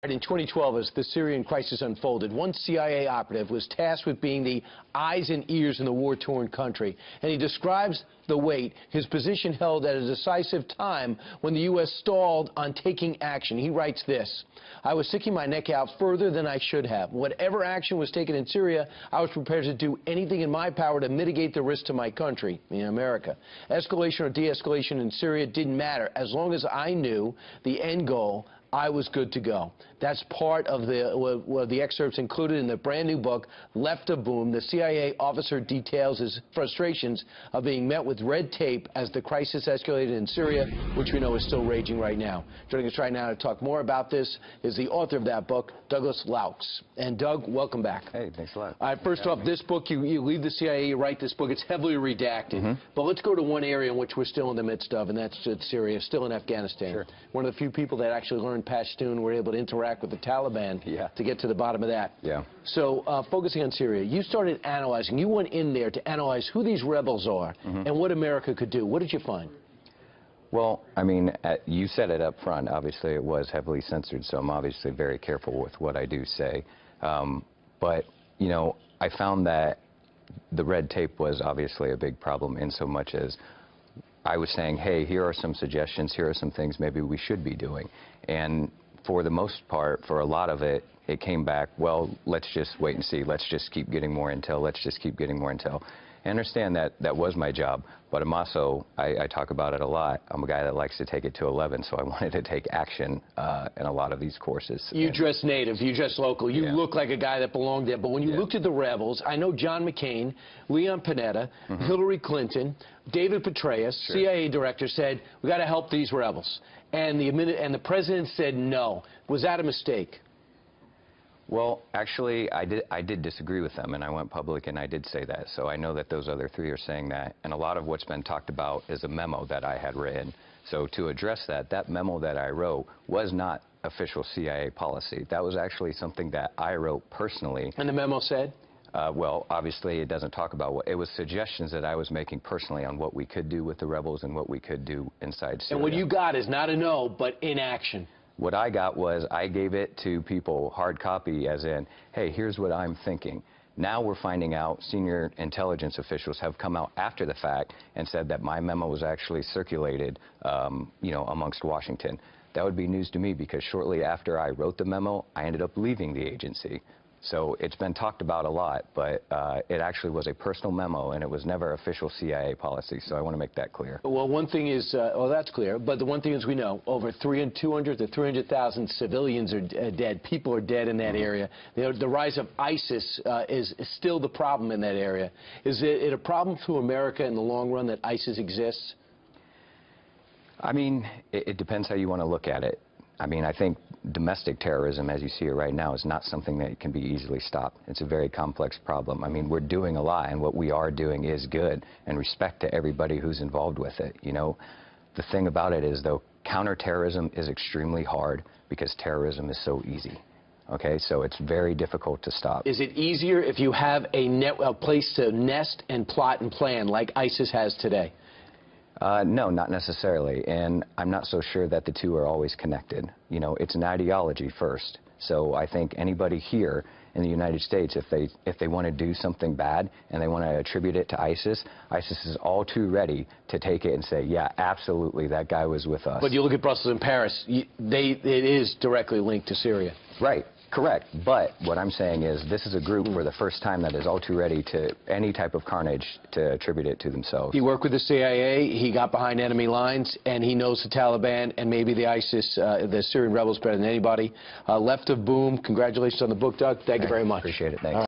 In 2012, as the Syrian crisis unfolded, one CIA operative was tasked with being the eyes and ears in the war-torn country. And he describes the weight his position held at a decisive time when the U.S. stalled on taking action. He writes this: "I was sticking my neck out further than I should have. Whatever action was taken in Syria, I was prepared to do anything in my power to mitigate the risk to my country, in America. Escalation or de-escalation in Syria didn't matter. As long as I knew the end goal, I was good to go." That's part of the excerpts included in the brand new book, Left of Boom. The CIA officer details his frustrations of being met with red tape as the crisis escalated in Syria, which we know is still raging right now. Joining us right now to talk more about this is the author of that book, Douglas Laux. And Doug, welcome back. Hey, thanks a lot. All right, first off, this book, you leave the CIA, you write this book. It's heavily redacted. But let's go to one area in which we're still in the midst of, and that's Syria, still in Afghanistan. Sure. One of the few people that actually learned Pashtun, were able to interact with the Taliban to get to the bottom of that. Yeah. So focusing on Syria, you started analyzing. You went in there to analyze who these rebels are and what America could do. What did you find? Well, I mean, you said it up front. Obviously, it was heavily censored, so I'm obviously very careful with what I do say. But, you know, I found that the red tape was obviously a big problem in so much as I was saying, hey, here are some suggestions, here are some things maybe we should be doing. And for the most part, for a lot of it, it came back, well, let's just wait and see. Let's just keep getting more intel. Let's just keep getting more intel. I understand that that was my job, but I'm also, I talk about it a lot. I'm a guy that likes to take it to 11, so I wanted to take action in a lot of these courses. You dress native, you dress local, you look like a guy that belonged there, but when you looked at the rebels, I know John McCain, Leon Panetta, Hillary Clinton, David Petraeus, CIA director, said, we got to help these rebels. And the president said no. Was that a mistake? Well, actually, I did disagree with them, and I went public and I did say that. So I know that those other three are saying that, and a lot of what's been talked about is a memo that I had written. So to address that, that memo that I wrote was not official CIA policy. That was actually something that I wrote personally. And the memo said? Well, obviously, it doesn't talk about what it was. Suggestions that I was making personally on what we could do with the rebels and what we could do inside Syria. And what you got is not a no, but inaction. What I got was I gave it to people hard copy, as in, hey, here's what I'm thinking. Now we're finding out senior intelligence officials have come out after the fact and said that my memo was actually circulated, you know, amongst Washington. That would be news to me because shortly after I wrote the memo, I ended up leaving the agency. So it's been talked about a lot, but it actually was a personal memo, and it was never official CIA policy, so I want to make that clear. Well, one thing is, well, that's clear, but the one thing is we know over 200 to 300,000 civilians are dead. People are dead in that area. The rise of ISIS is still the problem in that area. Is it a problem for America in the long run that ISIS exists? I mean, it depends how you want to look at it. I mean, I think domestic terrorism, as you see it right now, is not something that can be easily stopped. It's a very complex problem. I mean, we're doing a lot, and what we are doing is good, and respect to everybody who's involved with it. You know, the thing about it is, though, counterterrorism is extremely hard because terrorism is so easy. Okay, so it's very difficult to stop. Is it easier if you have a place to nest and plot and plan like ISIS has today? No, not necessarily, and I'm not so sure that the two are always connected. You know, it's an ideology first. So I think anybody here in the United States, if they want to do something bad and they want to attribute it to ISIS, ISIS is all too ready to take it and say, yeah, absolutely, that guy was with us. But you look at Brussels and Paris, it is directly linked to Syria. Right. Correct, but what I'm saying is this is a group for the first time that is all too ready to any type of carnage to attribute it to themselves. He worked with the CIA, he got behind enemy lines, and he knows the Taliban and maybe the ISIS, the Syrian rebels better than anybody. Left of Boom, congratulations on the book, Doug. Thank you very much. Appreciate it. Thanks.